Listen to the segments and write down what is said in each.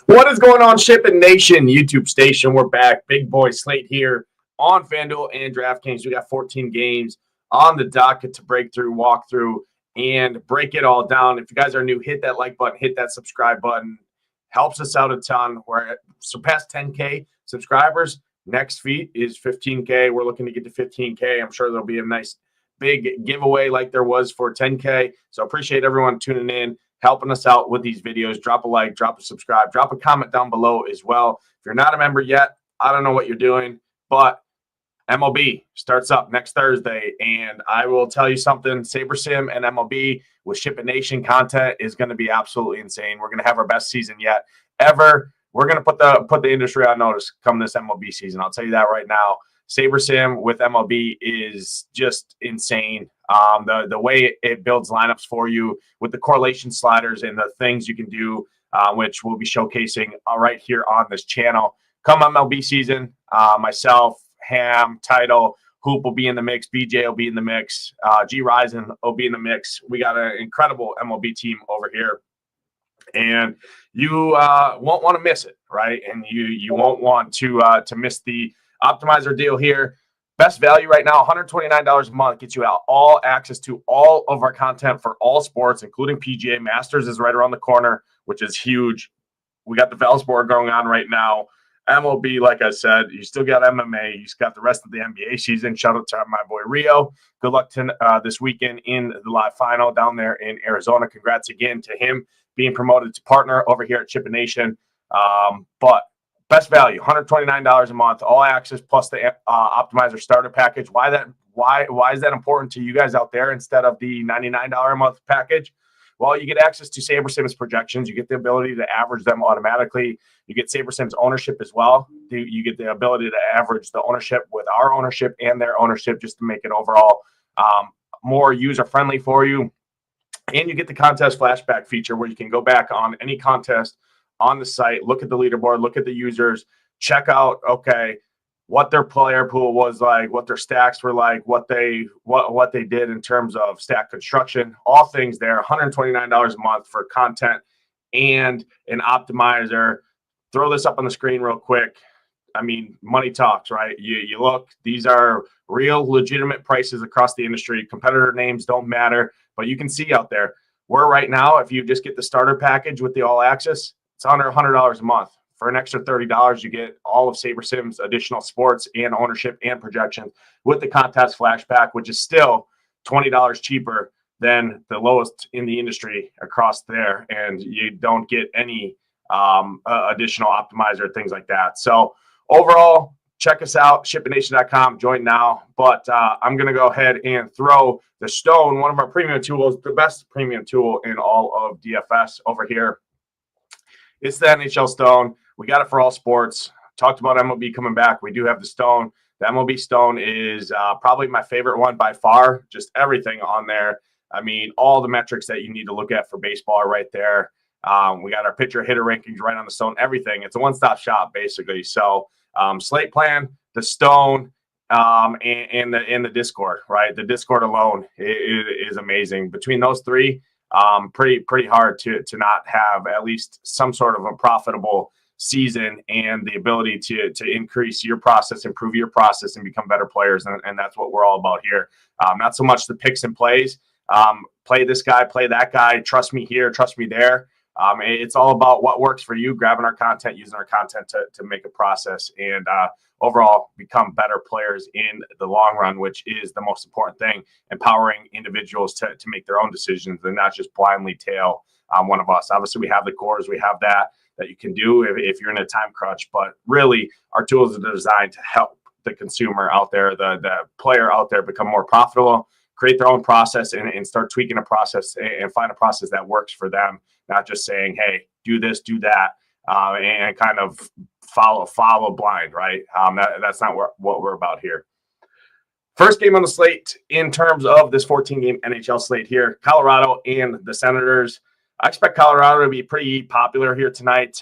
What is going on, SHIPIT Nation YouTube station? We're back. Big boy slate here on FanDuel and DraftKings. We got 14 games on the docket to break through, walk through, and break it all down. If you guys are new, hit that like button, hit that subscribe button. Helps us out a ton. We're surpassed 10K subscribers. Next feat is 15K. We're looking to get to 15K. I'm sure there'll be a nice big giveaway like there was for 10K. So appreciate everyone tuning in, helping us out with these videos. Drop a like, drop a subscribe, drop a comment down below as well. If you're not a member yet, I don't know what you're doing, but MLB starts up next Thursday, and I will tell you something, SaberSim and MLB with SHIPIT Nation content is going to be absolutely insane. We're going to have our best season yet ever. We're going to put the industry on notice come this MLB season. I'll tell you that right now. SaberSim with MLB is just insane. The way it builds lineups for you with the correlation sliders and the things you can do, which we'll be showcasing right here on this channel. Come MLB season, myself, Ham, Title, Hoop will be in the mix. BJ will be in the mix. G Ryzen will be in the mix. We got an incredible MLB team over here. And you won't want to miss it, right? And you won't want to miss the optimizer deal here. Best value right now, $129 a month gets you out all access to all of our content for all sports, including PGA. Masters is right around the corner, which is huge. We got the Valsport going on right now. MLB, like I said, you still got MMA. You got the rest of the NBA season. Shout out to my boy Rio. Good luck to this weekend in the live final down there in Arizona. Congrats again to him being promoted to partner over here at SHIPIT Nation. But best value, $129 a month, all access plus the optimizer starter package. Why is that important to you guys out there instead of the $99 a month package? Well, you get access to SaberSim's projections. You get the ability to average them automatically. You get SaberSim's ownership as well. You get the ability to average the ownership with our ownership and their ownership just to make it overall more user-friendly for you. And you get the contest flashback feature where you can go back on any contest on the site, look at the leaderboard, look at the users, check out, okay, what their player pool was like, what their stacks were like, what they did in terms of stack construction, all things there. $129 a month for content and an optimizer. Throw this up on the screen real quick. I mean, money talks, right? You look, these are real legitimate prices across the industry. Competitor names don't matter, but you can see out there, we're right now, if you just get the starter package with the all access, it's under $100 a month. For an extra $30, you get all of SaberSim's additional sports and ownership and projections with the contest flashback, which is still $20 cheaper than the lowest in the industry across there. And you don't get any additional optimizer, things like that. So overall, check us out, shipitnation.com, join now. But I'm going to go ahead and throw the Stone, one of our premium tools, the best premium tool in all of DFS over here. It's the NHL Stone. We got it for all sports. Talked about MLB coming back. We do have the Stone. The MLB Stone is probably my favorite one by far. Just everything on there. I mean, all the metrics that you need to look at for baseball are right there. We got our pitcher hitter rankings right on the Stone. Everything. It's a one-stop shop, basically. So slate plan, the Stone, and the Discord, right? The Discord alone is amazing. Between those three, pretty hard to not have at least some sort of a profitable season and the ability to increase your process, improve your process, and become better players. And that's what we're all about here. Not so much the picks and plays. Play this guy, play that guy. Trust me here, trust me there. It's all about what works for you, grabbing our content, using our content to make a process and overall become better players in the long run, which is the most important thing, empowering individuals to make their own decisions and not just blindly tail one of us. Obviously, we have the cores, we have that you can do if you're in a time crunch, but really our tools are designed to help the consumer out there, the player out there become more profitable, create their own process and start tweaking a process and find a process that works for them, not just saying, hey, do this, do that, and kind of follow blind, right? That's not what we're about here. First game on the slate in terms of this 14-game NHL slate here, Colorado and the Senators. I expect Colorado to be pretty popular here tonight.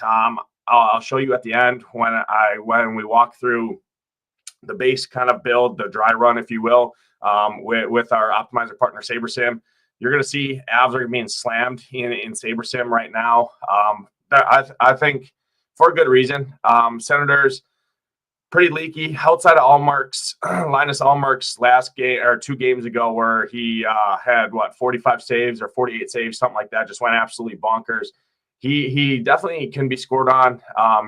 I'll show you at the end when we walk through the base kind of build, the dry run, if you will, with our optimizer partner SaberSim. You're going to see Avs are being slammed in SaberSim right now. I think for a good reason. Senators, pretty leaky outside of Allmark's, Linus Allmark's last game or 2 games ago where he had 45 saves or 48 saves, something like that, just went absolutely bonkers. He definitely can be scored on.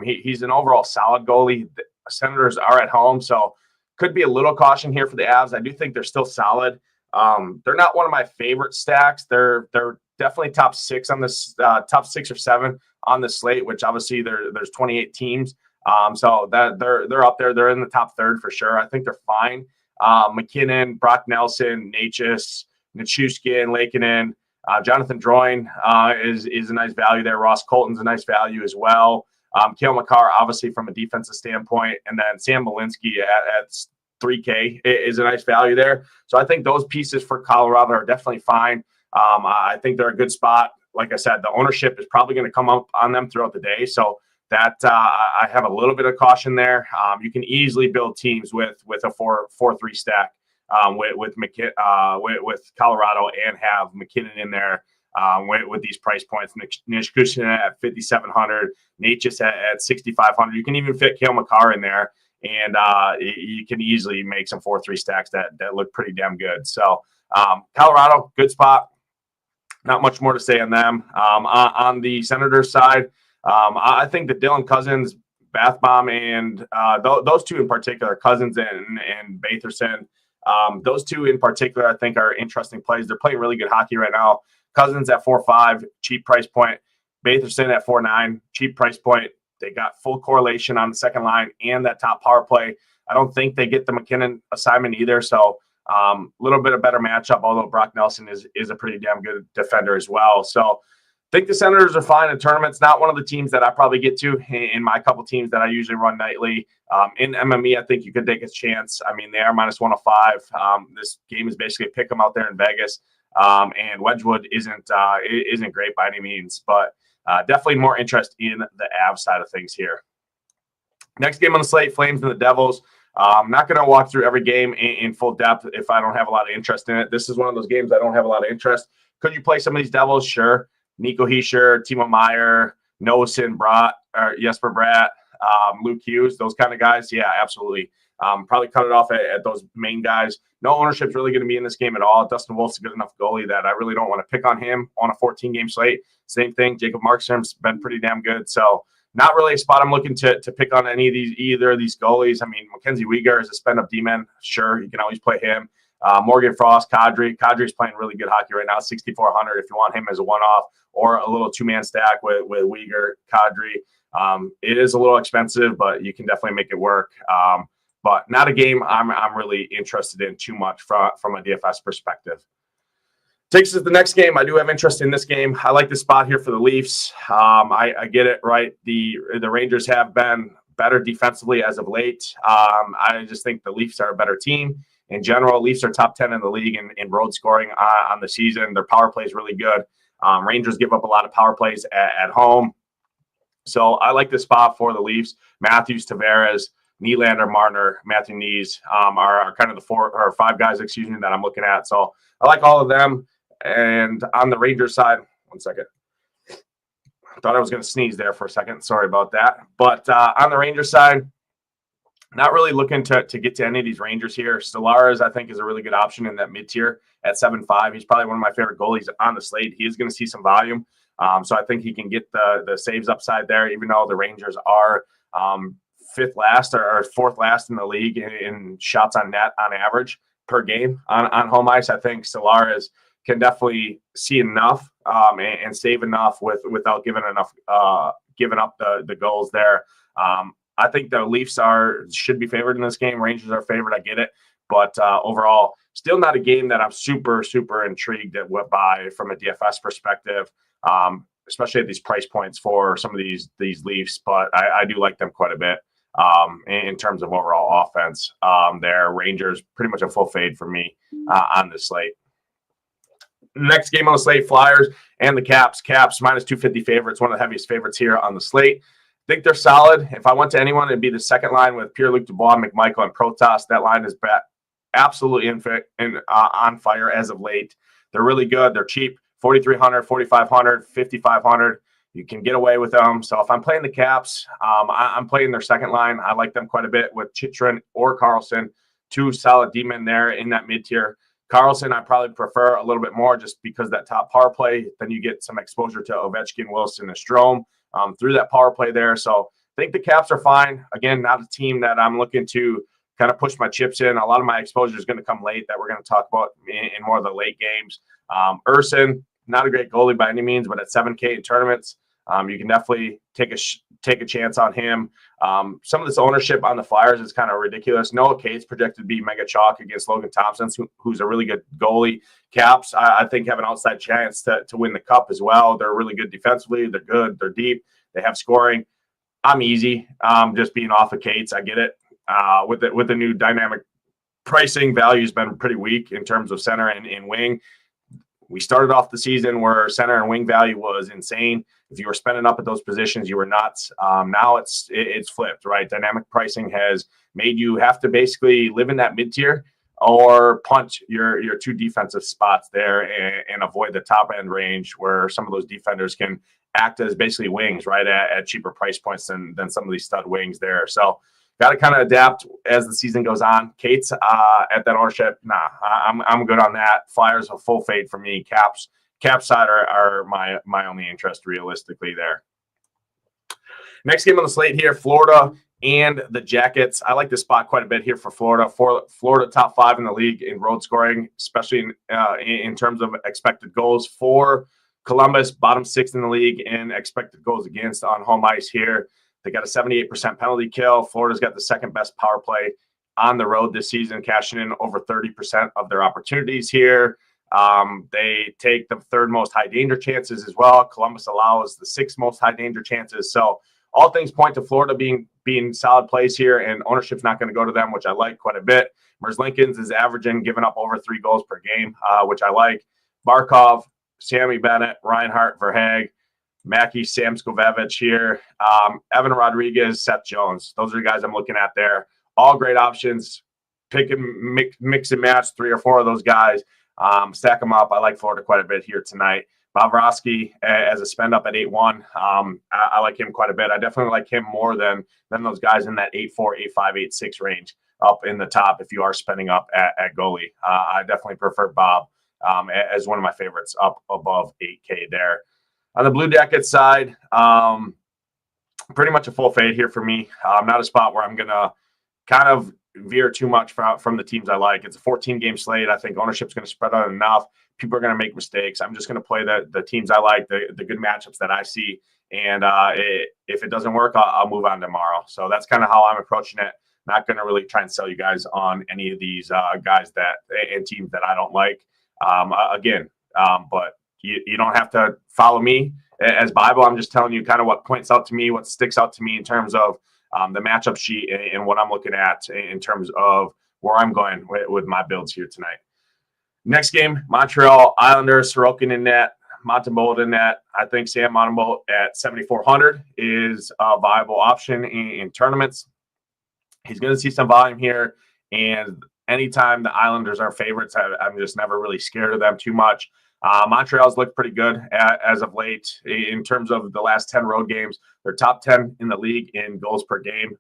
He's an overall solid goalie. The Senators are at home, so could be a little caution here for the Avs. I do think they're still solid. They're not one of my favorite stacks. They're definitely top 6 on this, top 6 or 7 on the slate, which obviously there's 28 teams. So that they're up there. They're in the top third for sure. I think they're fine. McKinnon, Brock Nelson, Natchez, Nichushkin, Lakinen, Jonathan Drouin is a nice value there. Ross Colton's a nice value as well. Kale McCarr, obviously from a defensive standpoint, and then Sam Malinsky at 3K is a nice value there. So I think those pieces for Colorado are definitely fine. I think they're a good spot. Like I said, the ownership is probably going to come up on them throughout the day. So that I have a little bit of caution there. You can easily build teams with a 4-3 stack with Colorado and have McKinnon in there with these price points. Nichushkin at 5,700, Natchez at 6,500. You can even fit Kale McCarr in there, and you can easily make some 4-3 stacks that look pretty damn good. So Colorado, good spot. Not much more to say on them. On the Senators side, I think that Dylan Cousins, Bathbaum, and those 2 in particular, Cousins and Batherson, those 2 in particular, I think are interesting plays. They're playing really good hockey right now. Cousins at 4.5, cheap price point. Batherson at 4.9, cheap price point. They got full correlation on the second line and that top power play. I don't think they get the McKinnon assignment either, so a little bit of better matchup, although Brock Nelson is a pretty damn good defender as well. So I think the Senators are fine in tournaments. Not one of the teams that I probably get to in my couple teams that I usually run nightly. In MME, I think you could take a chance. I mean, they are -105. This game is basically a pick 'em out there in Vegas. And Wedgwood isn't great by any means, but definitely more interest in the Avs side of things here. Next game on the slate, Flames and the Devils. I'm not going to walk through every game in full depth if I don't have a lot of interest in it. This is one of those games I don't have a lot of interest. Could you play some of these Devils? Sure. Nico Hischier, Timo Meier, Noesen, Jesper Bratt, Luke Hughes, those kind of guys. Yeah, absolutely. Probably cut it off at those main guys. No ownership is really going to be in this game at all. Dustin Wolf's a good enough goalie that I really don't want to pick on him on a 14-game slate. Same thing. Jacob Markstrom's been pretty damn good. So not really a spot I'm looking to pick on either of these goalies. I mean, Mackenzie Weegar is a spend-up D-man. Sure, you can always play him. Morgan Frost, Kadri. Kadri's playing really good hockey right now, 6,400 if you want him as a one-off or a little 2-man stack with Weegar, Kadri. It is a little expensive, but you can definitely make it work. But not a game I'm really interested in too much from a DFS perspective. Takes us to the next game. I do have interest in this game. I like the spot here for the Leafs. I get it right. The Rangers have been better defensively as of late. I just think the Leafs are a better team. In general, Leafs are top 10 in the league in road scoring on the season. Their power play is really good. Rangers give up a lot of power plays at home. So I like this spot for the Leafs. Matthews, Tavares, Nylander, Marner, Matthew Knees are kind of the 4 or 5 guys, that I'm looking at. So I like all of them. And on the Rangers side, one second. I thought I was going to sneeze there for a second. Sorry about that. But on the Rangers side, not really looking to get to any of these Rangers here. Stellaris, I think, is a really good option in that mid-tier at 7.5. He's probably one of my favorite goalies on the slate. He is going to see some volume. So I think he can get the saves upside there, even though the Rangers are 5th last or 4th last in the league in shots on net on average per game on home ice. I think Stellaris can definitely see enough and save enough without giving up the goals there. I think the Leafs should be favored in this game. Rangers are favored. I get it. But overall, still not a game that I'm super, super intrigued by from a DFS perspective, especially at these price points for some of these Leafs. But I do like them quite a bit in terms of overall offense. Their Rangers pretty much a full fade for me on this slate. Next game on the slate, Flyers and the Caps. Caps -250 favorites, one of the heaviest favorites here on the slate. Think they're solid. If I went to anyone, it'd be the second line with Pierre-Luc Dubois, McMichael, and Protas. That line is absolutely on fire as of late. They're really good. They're cheap. 4,300, 4,500, 5,500. You can get away with them. So if I'm playing the Caps, I'm playing their second line. I like them quite a bit with Chychrun or Carlson, two solid D-men there in that mid-tier. Carlson, I probably prefer a little bit more just because that top power play. Then you get some exposure to Ovechkin, Wilson, and Strome through that power play there. So I think the Caps are fine. Again, not a team that I'm looking to kind of push my chips in. A lot of my exposure is going to come late that we're going to talk about in more of the late games. Urson, not a great goalie by any means, but at 7K in tournaments, you can definitely take a chance on him. Some of this ownership on the Flyers is kind of ridiculous. Noah Cates projected to be mega chalk against Logan Thompson, who's a really good goalie. Caps, I think, have an outside chance to win the cup as well. They're really good defensively. They're good. They're deep. They have scoring. I'm easy. Just being off of Cates, I get it. With the new dynamic pricing, value's been pretty weak in terms of center and wing. We started off the season where center and wing value was insane. If you were spending up at those positions, you were nuts. Now it's flipped, right? Dynamic pricing has made you have to basically live in that mid-tier or punch your two defensive spots there and avoid the top end range where some of those defenders can act as basically wings, right, at cheaper price points than some of these stud wings there. So got to kind of adapt as the season goes on. Cates at that ownership, I'm good on that. Flyers a full fade for me. Caps side are my only interest realistically there. Next game on the slate here, Florida and the Jackets. I like this spot quite a bit here for Florida. Florida top 5 in the league in road scoring, especially in terms of expected goals. For Columbus, bottom 6 in the league in expected goals against on home ice here. They got a 78% penalty kill. Florida's got the second best power play on the road this season, cashing in over 30% of their opportunities here. They take the third most high danger chances as well. Columbus allows the 6th most high danger chances. So all things point to Florida being solid plays here, and ownership's not going to go to them, which I like quite a bit. Merzlikins is averaging, giving up over 3 goals per game, which I like. Barkov, Sammy Bennett, Reinhart, Verhaeghe, Mackey, Sam Skovevich here, Evan Rodriguez, Seth Jones. Those are the guys I'm looking at there. All great options. Pick and mix and match 3 or 4 of those guys. Stack them up. I like Florida quite a bit here tonight. Bobrovsky as a spend up at 8-1. I like him quite a bit. I definitely like him more than those guys in that 8-4, 8-5, 8-6 range up in the top if you are spending up at goalie. I definitely prefer Bob as one of my favorites up above 8K there. On the Blue Jackets side, pretty much a full fade here for me. Not a spot where I'm going to kind of veer too much from the teams I like. It's a 14-game slate. I think ownership's going to spread out enough. People are going to make mistakes. I'm just going to play the teams I like, the good matchups that I see. And if it doesn't work, I'll move on tomorrow. So that's kind of how I'm approaching it. Not going to really try and sell you guys on any of these guys and teams that I don't like. But you don't have to follow me as Bible. I'm just telling you kind of what points out to me, what sticks out to me in terms of the matchup sheet and what I'm looking at in terms of where I'm going with my builds here tonight. Next game, Montreal Islanders, Sorokin in net, Montembeault in net. I think Sam Montembeault at 7,400 is a viable option in tournaments. He's going to see some volume here, and anytime the Islanders are favorites, I'm just never really scared of them too much. Montreal's looked pretty good as of late in terms of the last 10 road games. They're top 10 in the league in goals per game.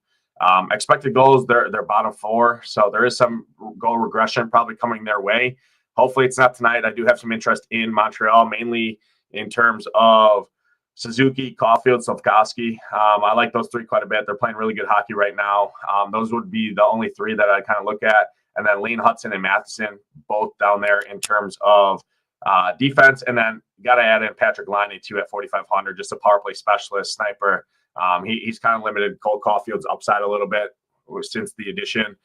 Expected goals, they're bottom 4, so there is some goal regression probably coming their way. Hopefully it's not tonight. I do have some interest in Montreal, mainly in terms of Suzuki, Caulfield, Slafkovsky. I like those 3 quite a bit. They're playing really good hockey right now. Those would be the only 3 that I kind of look at. And then Lane Hudson and Matheson, both down there in terms of defense. And then got to add in Patrick Laine too at 4,500, just a power play specialist, sniper. He's kind of limited Cole Caulfield's upside a little bit since the addition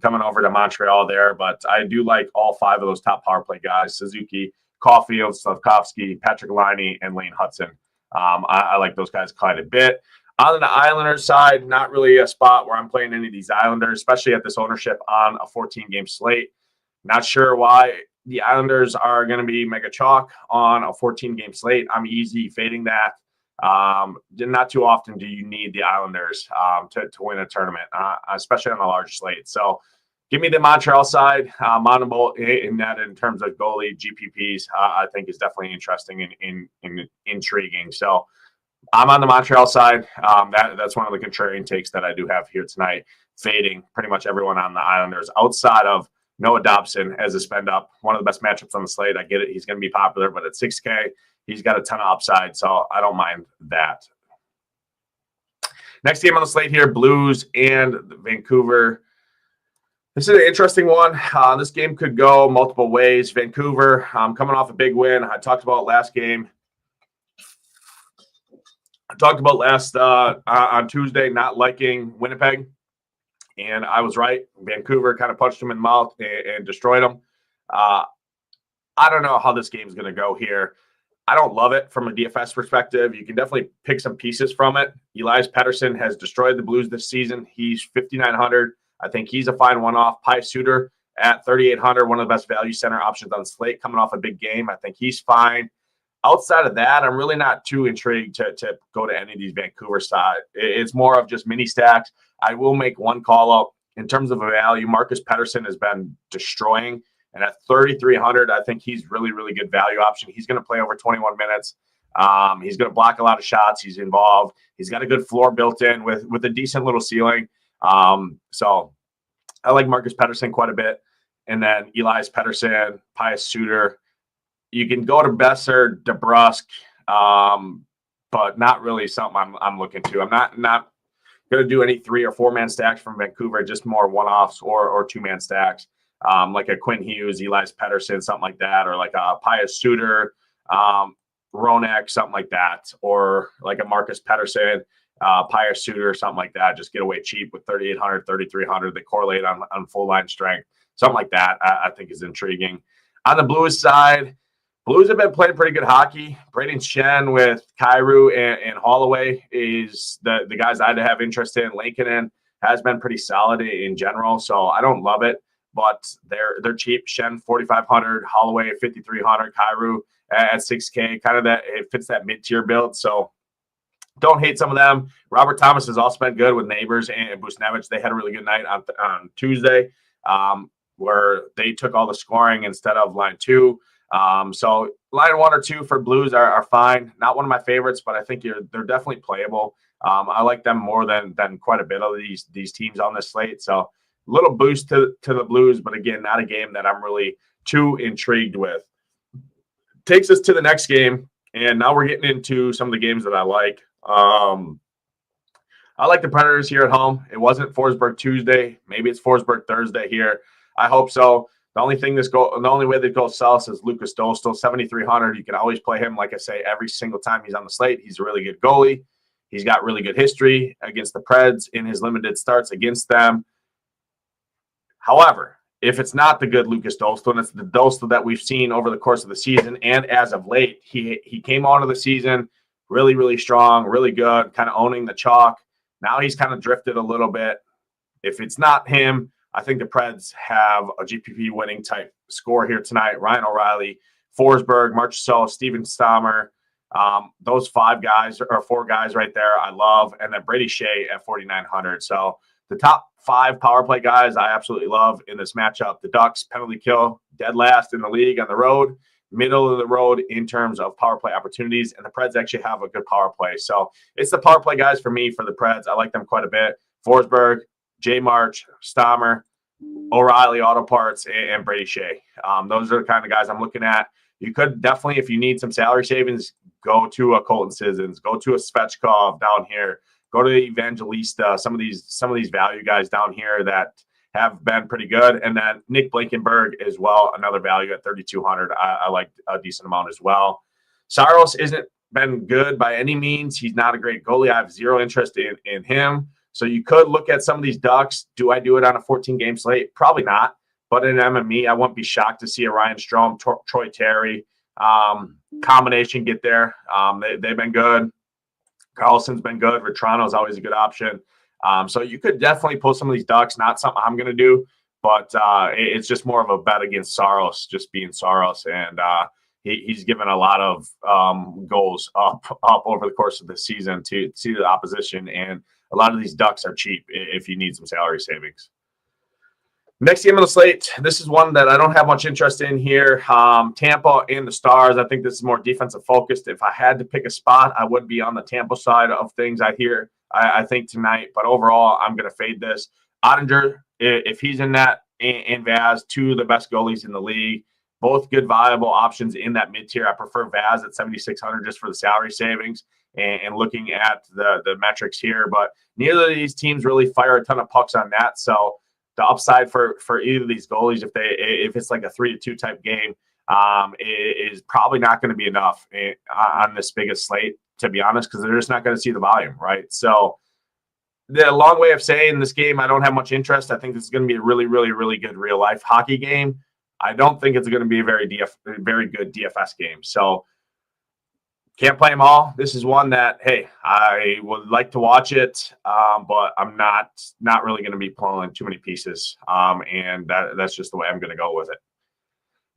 coming over to Montreal there. But I do like all 5 of those top power play guys: Suzuki, Caulfield, Slafkovsky, Patrick Laine, and Lane Hudson. I like those guys quite a bit. On the Islanders side, not really a spot where I'm playing any of these Islanders, especially at this ownership on a 14-game slate. Not sure why the Islanders are going to be mega chalk on a 14-game slate. I'm easy fading that. Not too often do you need the Islanders to win a tournament, especially on a large slate. So give me the Montreal side. Montembeault in that in terms of goalie GPPs, I think is definitely interesting and intriguing. So I'm on the Montreal side. That's one of the contrarian takes that I do have here tonight, fading pretty much everyone on the Islanders outside of Noah Dobson as a spend up. One of the best matchups on the slate. I get it. He's going to be popular, but at 6K, he's got a ton of upside, so I don't mind that. Next game on the slate here, Blues and Vancouver. This is an interesting one. This game could go multiple ways. Vancouver coming off a big win. I talked about last game. I talked about on Tuesday not liking Winnipeg, and I was right. Vancouver kind of punched him in the mouth and destroyed him. I don't know how this game is going to go here. I don't love it from a DFS perspective. You can definitely pick some pieces from it. Elias Pettersson has destroyed the Blues this season. He's 5,900. I think he's a fine one-off. Pius Suter at 3,800, one of the best value center options on slate, coming off a big game. I think he's fine. Outside of that, I'm really not too intrigued to go to any of these Vancouver side. It's more of just mini stacks. I will make one call out in terms of a value. Marcus Pettersson has been destroying, and at 3,300, I think he's really, really good value option. He's going to play over 21 minutes. He's going to block a lot of shots. He's involved. He's got a good floor built in with a decent little ceiling. So I like Marcus Pettersson quite a bit. And then Elias Pettersson, Pius Suter. You can go to Besser, DeBrusque, but not really something I'm looking to. I'm not going to do any 3 or 4 man stacks from Vancouver, just more one-offs or 2-man stacks, like a Quinn Hughes, Elias Pettersson, something like that, or like a Pius Suter, Ronak, something like that, or like a Marcus Pettersson, Pius Suter, something like that. Just get away cheap with 3,800, 3,300. They correlate on full line strength. Something like that I think is intriguing. On the Blues side, Blues have been playing pretty good hockey. Braden Shen with Kyrou and Holloway is the guys I'd have interest in. Lankinen has been pretty solid in general, so I don't love it, but they're cheap. Shen 4,500, Holloway 5,300, Kyrou at 6K. Kind of that it fits that mid-tier build, so don't hate some of them. Robert Thomas has also been good with Neighbors and Busnevich. They had a really good night on Tuesday, where they took all the scoring instead of line 2. So line 1 or 2 for Blues are fine. Not one of my favorites, but I think they're definitely playable. I like them more than quite a bit of these teams on this slate. So a little boost to the Blues, but again, not a game that I'm really too intrigued with. Takes us to the next game, and now we're getting into some of the games that I like. I like the Predators here at home. It wasn't Forsberg Tuesday. Maybe it's Forsberg Thursday here. I hope so. The only way that goes south is Lucas Dostal, 7,300. You can always play him, like I say, every single time he's on the slate. He's a really good goalie. He's got really good history against the Preds in his limited starts against them. However, if it's not the good Lucas Dostal, and it's the Dostal that we've seen over the course of the season and as of late, he came onto the season really, really strong, really good, kind of owning the chalk. Now he's kind of drifted a little bit. If it's not him, I think the Preds have a GPP winning type score here tonight. Ryan O'Reilly, Forsberg, Marchessault, Steven Stammer. Those 4 guys right there I love. And then Brady Shea at 4,900. So the top 5 power play guys I absolutely love in this matchup. The Ducks, penalty kill, dead last in the league on the road, middle of the road in terms of power play opportunities. And the Preds actually have a good power play. So it's the power play guys for me for the Preds. I like them quite a bit. Forsberg, J. March, Stammer, O'Reilly Auto Parts, and Brady Shea. Those are the kind of guys I'm looking at. You could definitely, if you need some salary savings, go to a Colton Sissons, go to a Svechkov down here, go to Evangelista, some of these value guys down here that have been pretty good. And then Nick Blankenberg as well, another value at 3,200. I like a decent amount as well. Saros isn't been good by any means. He's not a great goalie. I have zero interest in him. So you could look at some of these Ducks. Do I do it on a 14-game slate? Probably not. But in MME, I wouldn't be shocked to see a Ryan Strome, Troy Terry combination get there. They've been good. Carlson's been good. Vetrano is always a good option. So you could definitely pull some of these Ducks. Not something I'm going to do, but it's just more of a bet against Saros, just being Saros. And he's given a lot of goals up over the course of the season to see the opposition. And a lot of these Ducks are cheap if you need some salary savings. Next game on the slate, this is one that I don't have much interest in here. Tampa and the Stars. I think this is more defensive focused. If I had to pick a spot, I would be on the Tampa side of things. I think tonight, but overall, I'm going to fade this. Ottinger, if he's in that, and Vaz, two of the best goalies in the league, both good viable options in that mid tier. I prefer Vaz at 7,600 just for the salary savings and looking at the metrics here. But neither of these teams really fire a ton of pucks on net, so the upside for either of these goalies, if it's like a 3-2 type game, is probably not going to be enough on this biggest slate, to be honest, because they're just not going to see the volume, right? So the long way of saying this game, I don't have much interest. I think this is going to be a really, really, really good real life hockey game. I don't think it's going to be a very good DFS game. So can't play them all. This is one that, hey, I would like to watch it, but I'm not really going to be pulling too many pieces, and that's just the way I'm going to go with it.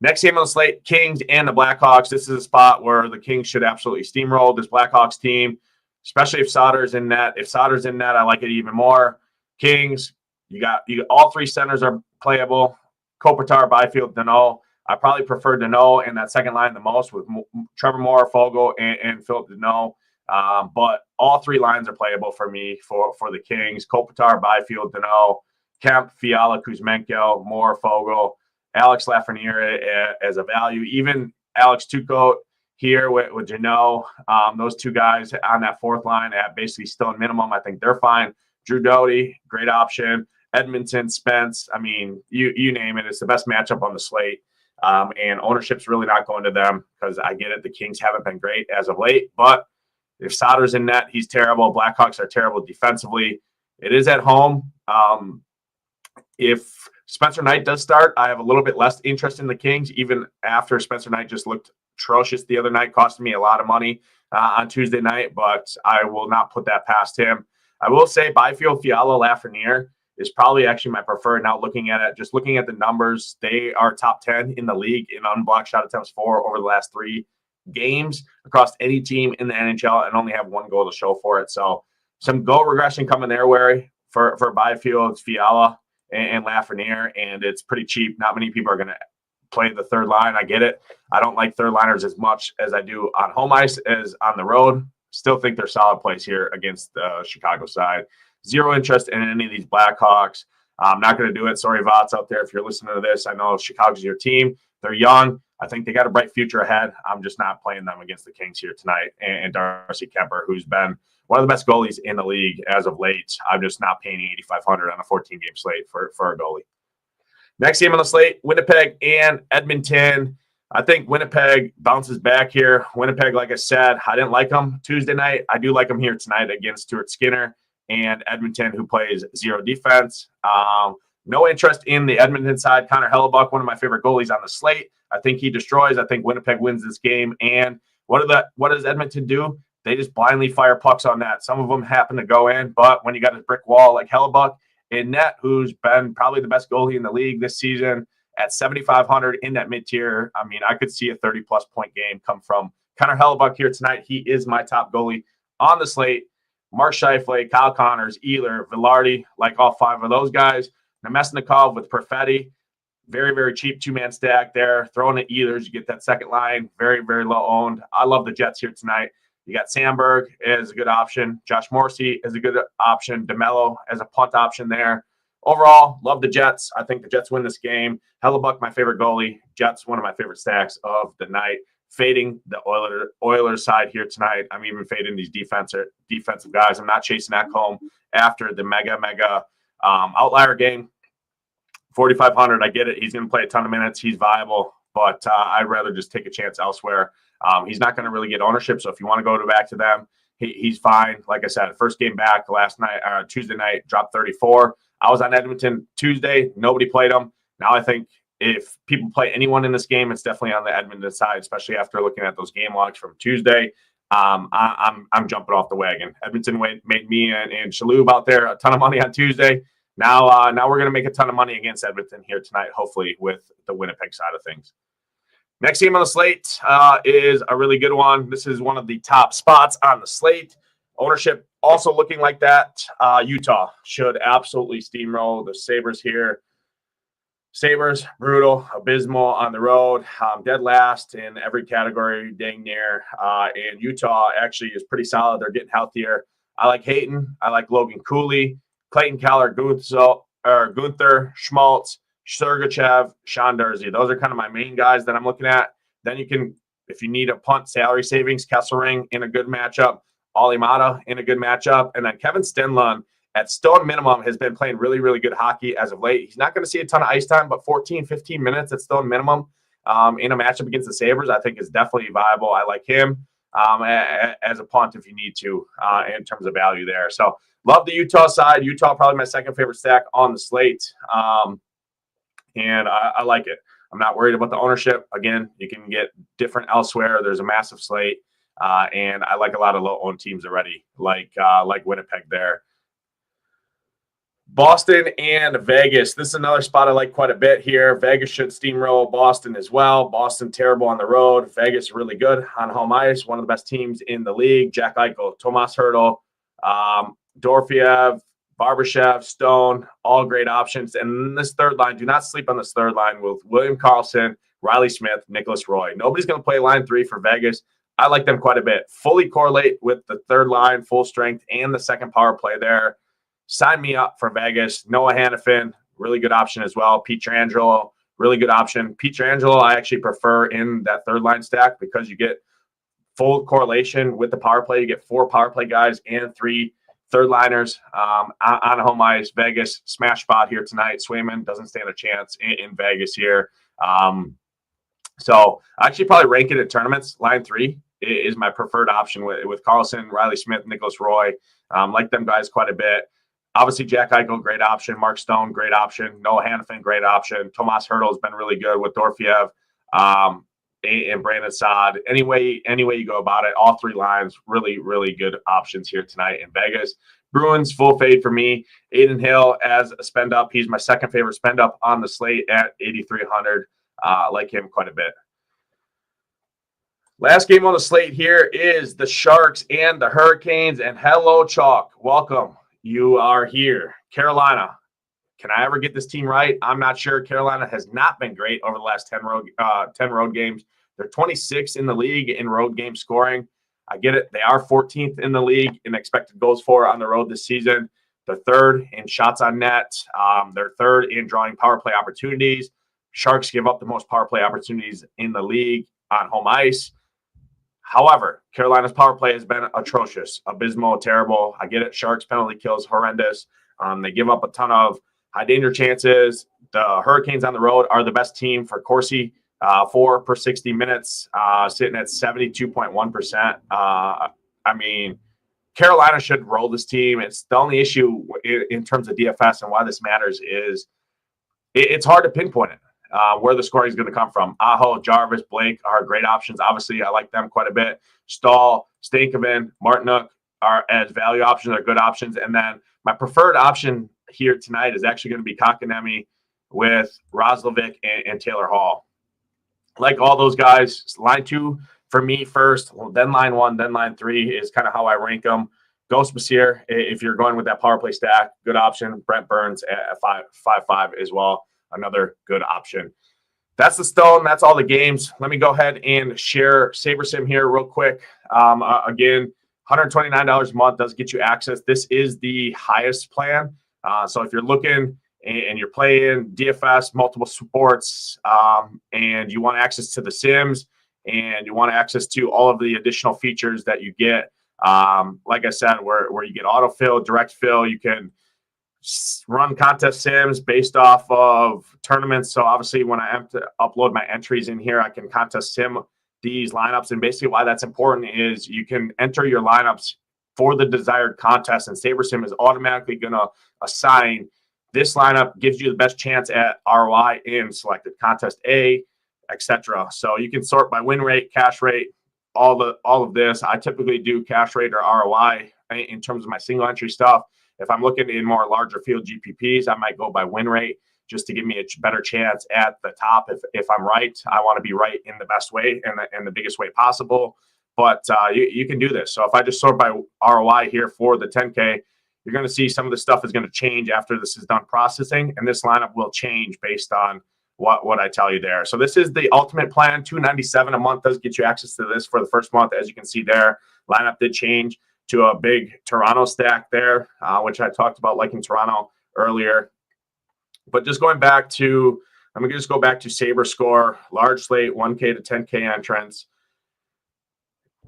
Next game on the slate, Kings and the Blackhawks. This is a spot where the Kings should absolutely steamroll this Blackhawks team, especially if Sauter's in net. If Sauter's in net, I like it even more. Kings, you got all three centers are playable. Kopitar, Byfield, Danault. I probably prefer Danault in that second line the most with Trevor Moore, Fogle, and Philip Danault. But all three lines are playable for me for the Kings. Kopitar, Byfield, Danault, Kemp, Fiala, Kuzmenko, Moore, Fogle, Alex Lafreniere as a value. Even Alex Tucote here with Janot. Those two guys on that fourth line at basically still a minimum. I think they're fine. Drew Doughty, great option. Edmonton, Spence. I mean, you name it. It's the best matchup on the slate. And ownership's really not going to them because I get it. The Kings haven't been great as of late, but if Sauter's in net, he's terrible. Blackhawks are terrible defensively. It is at home. If Spencer Knight does start, I have a little bit less interest in the Kings, even after Spencer Knight just looked atrocious the other night, costing me a lot of money on Tuesday night, but I will not put that past him. I will say Byfield, Fiala, Lafreniere is probably actually my preferred. Now looking at it, just looking at the numbers, they are top 10 in the league in unblocked shot attempts for over the last 3 games across any team in the NHL and only have 1 goal to show for it. So some goal regression coming their way for Byfield, Fiala, and Lafreniere, and it's pretty cheap. Not many people are going to play the third line. I get it. I don't like third liners as much as I do on home ice as on the road. Still think they're solid plays here against the Chicago side. Zero interest in any of these Blackhawks. I'm not going to do it. Sorry, Vots out there, if you're listening to this. I know Chicago's your team. They're young. I think they got a bright future ahead. I'm just not playing them against the Kings here tonight. And Darcy Kemper, who's been one of the best goalies in the league as of late. I'm just not paying 8,500 on a 14-game slate for a goalie. Next game on the slate, Winnipeg and Edmonton. I think Winnipeg bounces back here. Winnipeg, like I said, I didn't like them Tuesday night. I do like them here tonight against Stuart Skinner and Edmonton, who plays zero defense. No interest in the Edmonton side. Connor Hellebuck, one of my favorite goalies on the slate. I think he destroys. I think Winnipeg wins this game. And what does Edmonton do? They just blindly fire pucks on net. Some of them happen to go in, but when you got a brick wall like Hellebuck in net, who's been probably the best goalie in the league this season at 7,500 in that mid-tier, I mean, I could see a 30-plus point game come from Connor Hellebuck here tonight. He is my top goalie on the slate. Mark Scheifele, Kyle Connors, Ehlers, Velarde, like all 5 of those guys. Nemesnikov with Perfetti, very, very cheap 2-man stack there. Throwing at Ehlers, you get that second line, very, very low owned. I love the Jets here tonight. You got Sandberg as a good option. Josh Morrissey is a good option. DeMello as a punt option there. Overall, love the Jets. I think the Jets win this game. Hellebuck, my favorite goalie. Jets, one of my favorite stacks of the night. Fading the Oilers side here tonight. I'm even fading these defensive guys. I'm not chasing that home after the mega outlier game. 4,500. I get it. He's going to play a ton of minutes. He's viable, but I'd rather just take a chance elsewhere. He's not going to really get ownership. So if you want to go back to them, he's fine. Like I said, first game back Tuesday night, dropped 34. I was on Edmonton Tuesday. Nobody played him. Now I think if people play anyone in this game, it's definitely on the Edmonton side, especially after looking at those game logs from Tuesday. I'm jumping off the wagon. Edmonton made me and Shalhoub out there a ton of money on Tuesday. Now we're going to make a ton of money against Edmonton here tonight, hopefully with the Winnipeg side of things. Next game on the slate is a really good one. This is one of the top spots on the slate. Ownership also looking like that. Utah should absolutely steamroll the Sabres here. Sabres, brutal, abysmal on the road, dead last in every category, dang near. And Utah actually is pretty solid. They're getting healthier. I like Hayton. I like Logan Cooley, Clayton Keller, Gunther, Schmaltz, Sergachev, Sean Durzi. Those are kind of my main guys that I'm looking at. Then you can, if you need a punt salary savings, Kesselring in a good matchup, Olli Mata in a good matchup, and then Kevin Stenlund at stone minimum has been playing really, really good hockey as of late. He's not going to see a ton of ice time, but 14, 15 minutes at stone minimum in a matchup against the Sabres, I think is definitely viable. I like him as a punt if you need to in terms of value there. So love the Utah side. Utah probably my second favorite stack on the slate, and I like it. I'm not worried about the ownership. Again, you can get different elsewhere. There's a massive slate, and I like a lot of low-owned teams already, like Winnipeg there. Boston and Vegas. This is another spot I like quite a bit here. Vegas should steamroll Boston as well. Boston terrible on the road. Vegas really good on home ice. One of the best teams in the league. Jack Eichel, Tomas Hertl, Dorofeev, Barbashev, Stone, all great options. And this third line, do not sleep on this third line with William Karlsson, Riley Smith, Nicholas Roy. Nobody's going to play line 3 for Vegas. I like them quite a bit. Fully correlate with the third line, full strength, and the second power play there. Sign me up for Vegas. Noah Hannafin, really good option as well. Pietrangelo, really good option. Pietrangelo, I actually prefer in that third line stack because you get full correlation with the power play. You get 4 power play guys and 3 third liners on home ice. Vegas, smash spot here tonight. Swayman doesn't stand a chance in Vegas here. So I actually probably rank it at tournaments. Line 3 is my preferred option with Karlsson, Riley Smith, Nicholas Roy. Like them guys quite a bit. Obviously, Jack Eichel, great option. Mark Stone, great option. Noah Hannafin, great option. Tomas Hertl has been really good with Dorofeev and Brandon Saad. Any way you go about it, all 3 lines, really, really good options here tonight in Vegas. Bruins, full fade for me. Aiden Hill as a spend up. He's my second favorite spend up on the slate at 8,300. Like him quite a bit. Last game on the slate here is the Sharks and the Hurricanes. And hello, Chalk. Welcome. You are here. Carolina. Can I ever get this team right? I'm not sure. Carolina has not been great over the last 10 road games. They're 26th in the league in road game scoring. I get it. They are 14th in the league in expected goals for on the road this season. They're 3rd in shots on net. They're 3rd in drawing power play opportunities. Sharks give up the most power play opportunities in the league on home ice. However, Carolina's power play has been atrocious, abysmal, terrible. I get it. Sharks penalty kills horrendous. They give up a ton of high danger chances. The Hurricanes on the road are the best team for Corsi, 4 per 60 minutes, sitting at 72.1%. I mean, Carolina should roll this team. It's the only issue in terms of DFS and why this matters is it's hard to pinpoint it. Where the scoring is going to come from. Aho, Jarvis, Blake are great options. Obviously, I like them quite a bit. Stahl, Stankoven, Martinuk are as value options, are good options. And then my preferred option here tonight is actually going to be Kotkaniemi with Roslovic and Taylor Hall. Like all those guys, line 2 for me first, then line 1, then line 3 is kind of how I rank them. Ghost Messier, if you're going with that power play stack, good option. Brent Burns at 5.5 as well. Another good option. That's the stone. That's all the games. Let me go ahead and share SaberSim here real quick. Again, $129 a month does get you access. This is the highest plan. So if you're looking and you're playing DFS, multiple sports, and you want access to the Sims and you want access to all of the additional features that you get, like I said, where you get autofill, direct fill, you can run contest sims based off of tournaments. So obviously when I have to upload my entries in here, I can contest sim these lineups. And basically why that's important is you can enter your lineups for the desired contest, and SaberSim is automatically going to assign this lineup gives you the best chance at ROI in selected contest A, etc. So you can sort by win rate, cash rate, all of this. I typically do cash rate or ROI in terms of my single entry stuff. If I'm looking in more larger field GPPs, I might go by win rate just to give me a better chance at the top. If I'm right, I want to be right in the best way and the biggest way possible. But you can do this. So if I just sort by ROI here for the 10K, you're going to see some of the stuff is going to change after this is done processing, and this lineup will change based on what I tell you there. So this is the ultimate plan. $297 a month does get you access to this for the first month. As you can see there, lineup did change to a big Toronto stack there, which I talked about liking Toronto earlier. But just going back to, let me just go back to Sabre Score, large slate, 1K to 10K entrance.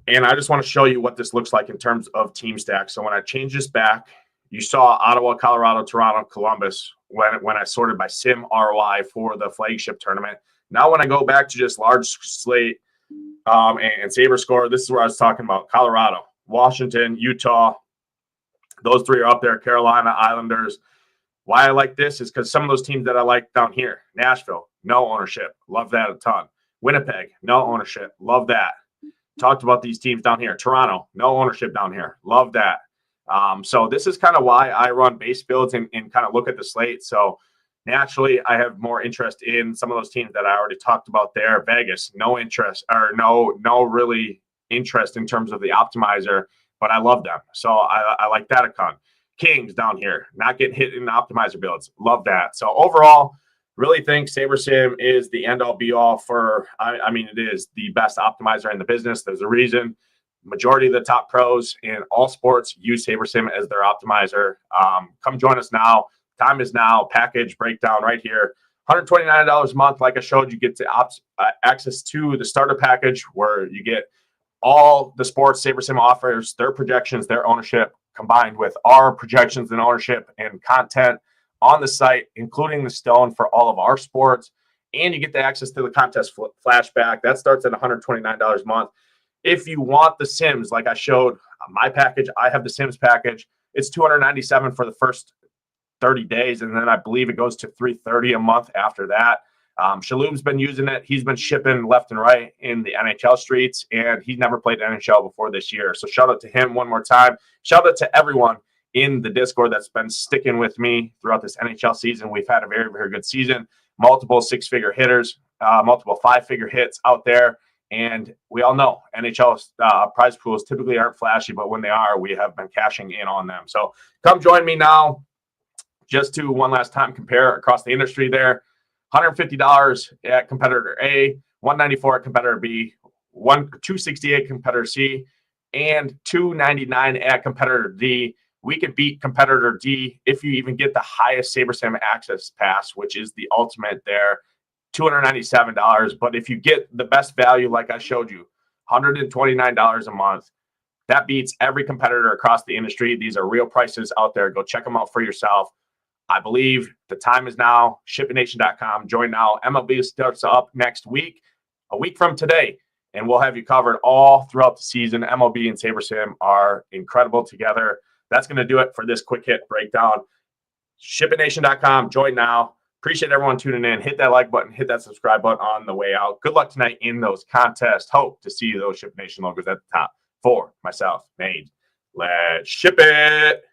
And I just want to show you what this looks like in terms of team stacks. So when I change this back, you saw Ottawa, Colorado, Toronto, Columbus when I sorted by sim ROI for the flagship tournament. Now when I go back to just large slate and Sabre Score, this is where I was talking about Colorado, Washington, Utah. Those three are up there. Carolina, Islanders. Why I like this is because some of those teams that I like down here, Nashville, no ownership. Love that a ton. Winnipeg, no ownership. Love that. Talked about these teams down here. Toronto, no ownership down here. Love that. So this is kind of why I run base builds and kind of look at the slate. So naturally, I have more interest in some of those teams that I already talked about there. Vegas, no interest, or no really interest in terms of the optimizer, but I love them. So I like that a ton. Kings down here, not getting hit in the optimizer builds. Love that. So overall, really think SaberSim is the end-all be-all for, I mean, it is the best optimizer in the business. There's a reason. Majority of the top pros in all sports use SaberSim as their optimizer. Come join us now. Time is now. Package breakdown right here. $129 a month. Like I showed, you get to access to the starter package where you get all the sports SaberSim offers, their projections, their ownership, combined with our projections and ownership and content on the site, including the stone for all of our sports. And you get the access to the contest flashback. That starts at $129 a month. If you want the Sims, like I showed on my package, I have the Sims package. It's $297 for the first 30 days, and then I believe it goes to $330 a month after that. Shalhoub's been using it. He's been shipping left and right in the NHL streets, and he's never played NHL before this year. So shout out to him one more time. Shout out to everyone in the Discord that's been sticking with me throughout this NHL season. We've had a very, very good season. Multiple six-figure hitters, multiple five-figure hits out there. And we all know NHL prize pools typically aren't flashy, but when they are, we have been cashing in on them. So come join me now. Just to one last time compare across the industry there. $150 at competitor A, $194 at competitor B, $268 competitor C, and $299 at competitor D. We could beat competitor D if you even get the highest SaberSim access pass, which is the ultimate there, $297. But if you get the best value, like I showed you, $129 a month, that beats every competitor across the industry. These are real prices out there. Go check them out for yourself. I believe the time is now. ShipItNation.com. Join now. MLB starts up next week, a week from today, and we'll have you covered all throughout the season. MLB and SaberSim are incredible together. That's going to do it for this quick hit breakdown. ShipItNation.com. Join now. Appreciate everyone tuning in. Hit that like button. Hit that subscribe button on the way out. Good luck tonight in those contests. Hope to see those Ship Nation logos at the top. For myself, Nate. Let's ship it.